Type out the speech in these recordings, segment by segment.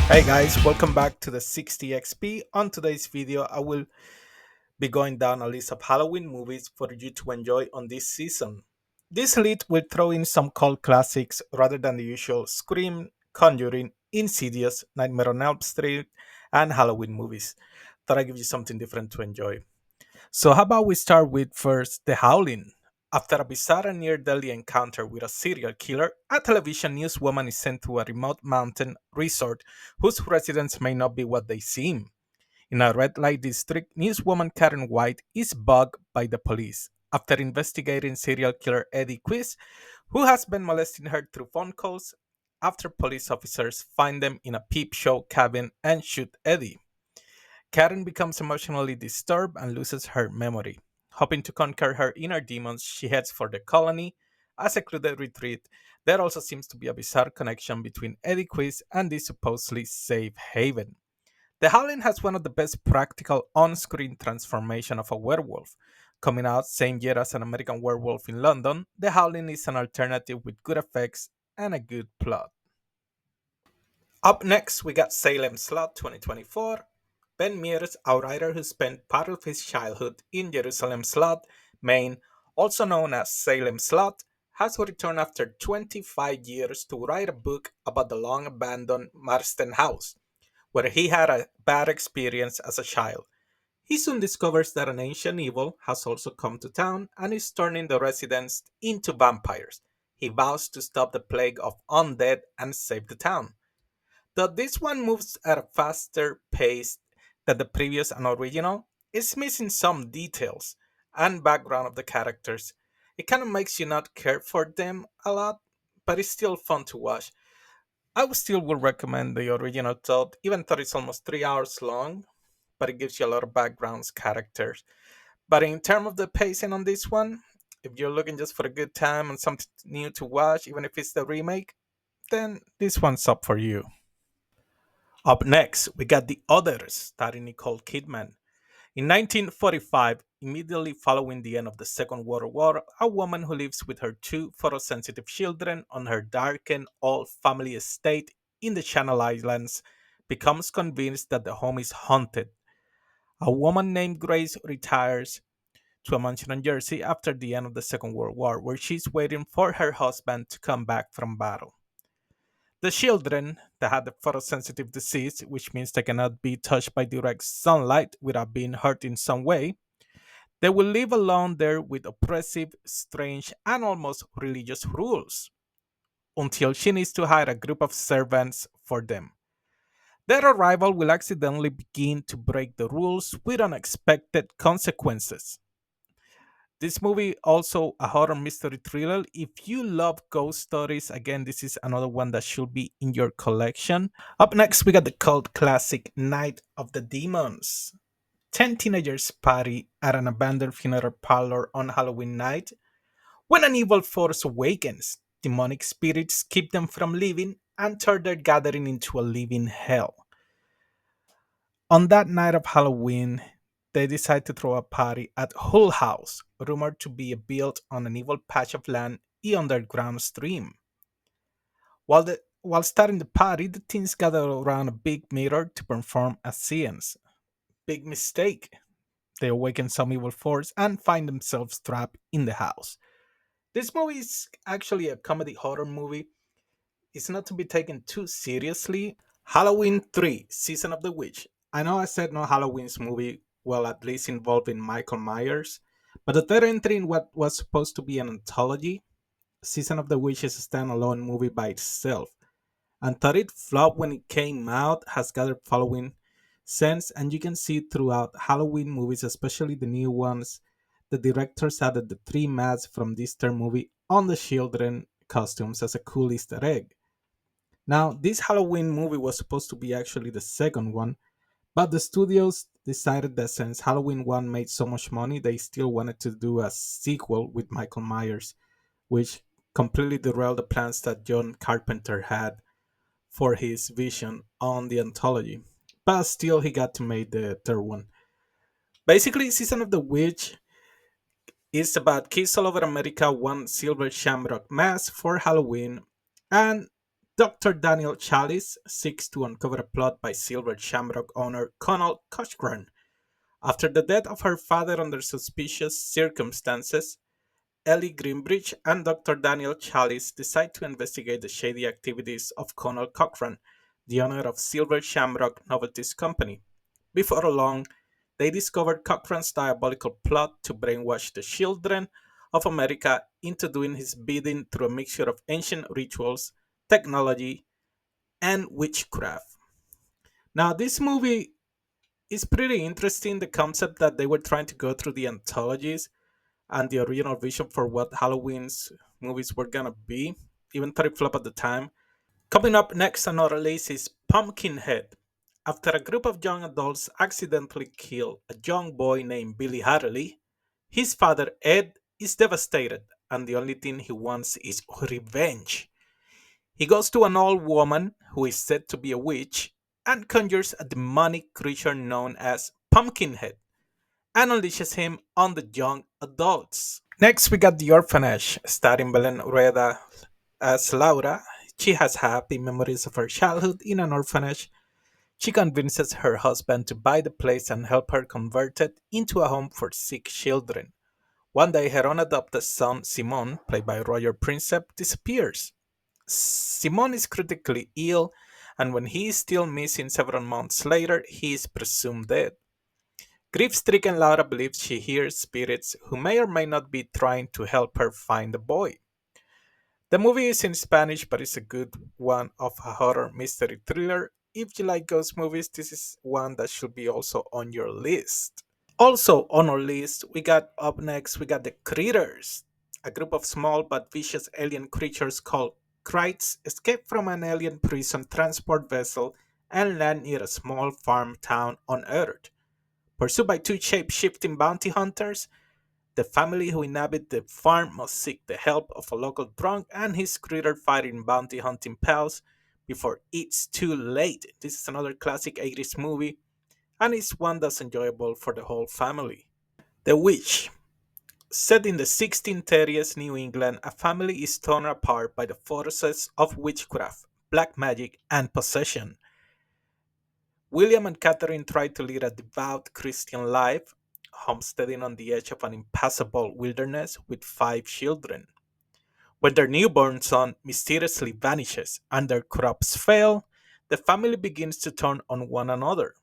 Hey guys, welcome back to the 60XP. On today's video, I will be going down a list of Halloween movies for you to enjoy on this season. This list will throw in some cult classics rather than the usual Scream, Conjuring, Insidious, Nightmare on Elm Street, and Halloween movies. Thought I'd give you something different to enjoy. So, how about we start with first The Howling? After a bizarre and near deadly encounter with a serial killer, a television newswoman is sent to a remote mountain resort whose residents may not be what they seem. In a red light district, newswoman Karen White is bugged by the police after investigating serial killer Eddie Quiz, who has been molesting her through phone calls after police officers find them in a peep show cabin and shoot Eddie. Karen becomes emotionally disturbed and loses her memory. Hoping to conquer her inner demons, she heads for the colony, a secluded retreat. There also seems to be a bizarre connection between Eddie Quiz and this supposedly safe haven. The Howling has one of the best practical on-screen transformation of a werewolf. Coming out same year as an American Werewolf in London, The Howling is an alternative with good effects and a good plot. Up next, we got Salem Slot 2024. Ben Mears, a writer who spent part of his childhood in Jerusalem Slot, Maine, also known as Salem Slot, has returned after 25 years to write a book about the long abandoned Marston house, where he had a bad experience as a child. He soon discovers that an ancient evil has also come to town and is turning the residents into vampires. He vows to stop the plague of undead and save the town. Though this one moves at a faster pace than the previous and original, it's missing some details and background of the characters. It kind of makes you not care for them a lot, but it's still fun to watch. I would still would recommend the original though, even though it's almost 3 hours long, but it gives you a lot of backgrounds, characters. But in terms of the pacing on this one, if you're looking just for a good time and something new to watch, even if it's the remake, then this one's up for you. Up next, we got The Others, starring Nicole Kidman. In 1945, immediately following the end of the Second World War, a woman who lives with her two photosensitive children on her darkened old family estate in the Channel Islands becomes convinced that the home is haunted. A woman named Grace retires to a mansion in Jersey after the end of the Second World War, where she's waiting for her husband to come back from battle. The children that had the photosensitive disease, which means they cannot be touched by direct sunlight without being hurt in some way, they will live alone there with oppressive, strange, and almost religious rules until she needs to hire a group of servants for them. Their arrival will accidentally begin to break the rules with unexpected consequences. This movie also a horror mystery thriller. If you love ghost stories, again, this is another one that should be in your collection. Up next, we got the cult classic Night of the Demons. 10 teenagers party at an abandoned funeral parlor on Halloween night. When an evil force awakens, demonic spirits keep them from leaving and turn their gathering into a living hell. On that night of Halloween, they decide to throw a party at Hull House, rumored to be built on an evil patch of land in underground stream. While starting the party, the teens gather around a big mirror to perform a seance. Big mistake. They awaken some evil force and find themselves trapped in the house. This movie is actually a comedy horror movie. It's not to be taken too seriously. Halloween 3, Season of the Witch. I know I said no Halloween's movie, well, at least involving Michael Myers, but the third entry in what was supposed to be an anthology, Season of the Witch is a standalone movie by itself. And thought it flopped when it came out, has gathered following since, and you can see throughout Halloween movies, especially the new ones, the directors added the three masks from this third movie on the children costumes as a cool Easter egg. Now, this Halloween movie was supposed to be actually the second one, but the studios decided that since Halloween 1 made so much money, they still wanted to do a sequel with Michael Myers, which completely derailed the plans that John Carpenter had for his vision on the anthology. But still, he got to make the third one. Basically, Season of the Witch It's about kids all over America want silver shamrock mask for Halloween, and Dr. Daniel Chalice seeks to uncover a plot by silver shamrock owner Conal Cochran. After the death of her father under suspicious circumstances, Ellie Greenbridge and Dr. Daniel Chalice decide to investigate the shady activities of Conal Cochran, the owner of Silver Shamrock Novelties Company. Before long, they discovered Cochran's diabolical plot to brainwash the children of America into doing his bidding through a mixture of ancient rituals, technology, and witchcraft. Now, this movie is pretty interesting. The concept that they were trying to go through the anthologies and the original vision for what Halloween's movies were gonna be, even though it flopped at the time. Coming up next on our list is Pumpkinhead. After a group of young adults accidentally kill a young boy named Billy Harley, his father Ed is devastated, and the only thing he wants is revenge. He goes to an old woman who is said to be a witch and conjures a demonic creature known as Pumpkinhead and unleashes him on the young adults. Next, we got The Orphanage, starring Belen Rueda as Laura. She has happy memories of her childhood in an orphanage. She convinces her husband to buy the place and help her convert it into a home for sick children. One day, her unadopted son, Simon, played by Roger Princep, disappears. Simon is critically ill, and when he is still missing several months later, he is presumed dead. Grief-stricken Laura believes she hears spirits who may or may not be trying to help her find the boy. The movie is in Spanish, but it's a good one of a horror mystery thriller. If you like ghost movies, this is one that should be also on your list. Also on our list, we got the Critters, a group of small but vicious alien creatures called Krites escape from an alien prison transport vessel and land near a small farm town on Earth. Pursued by two shape-shifting bounty hunters, the family who inhabit the farm must seek the help of a local drunk and his critter-fighting bounty hunting pals before it's too late. This is another classic 80s movie, and it's one that's enjoyable for the whole family. The Witch. Set in the 1630s New England, a family is torn apart by the forces of witchcraft, black magic, and possession. William and Catherine try to lead a devout Christian life, homesteading on the edge of an impassable wilderness with five children. When their newborn son mysteriously vanishes and their crops fail, the family begins to turn on one another.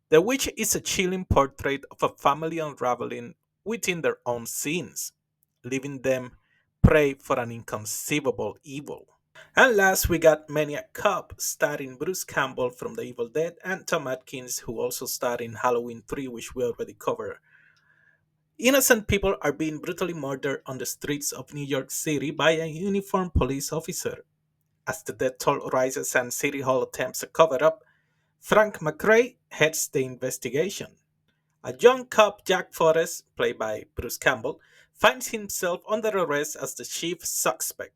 The Witch is a chilling portrait of a family unraveling within their own sins, leaving them prey for an inconceivable evil. And last, we got Maniac Cop, starring Bruce Campbell from The Evil Dead and Tom Atkins, who also starred in Halloween 3, which we already covered. Innocent people are being brutally murdered on the streets of New York City by a uniformed police officer. As the death toll rises and City Hall attempts a cover up, Frank McRae heads the investigation. A young cop, Jack Forrest, played by Bruce Campbell, finds himself under arrest as the chief suspect.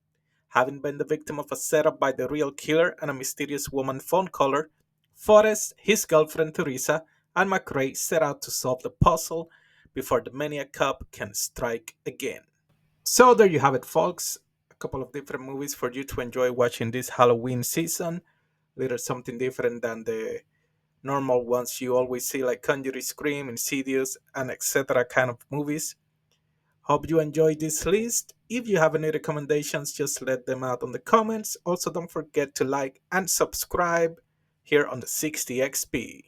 Having been the victim of a setup by the real killer and a mysterious woman phone caller, Forrest, his girlfriend Teresa, and McRae set out to solve the puzzle before the Maniac Cop can strike again. So there you have it, folks. A couple of different movies for you to enjoy watching this Halloween season. Little something different than the normal ones you always see, like Conjuring, Scream, Insidious, and etc. kind of movies. Hope you enjoyed this list. If you have any recommendations, just let them out on the comments. Also, don't forget to like and subscribe here on the 60XP.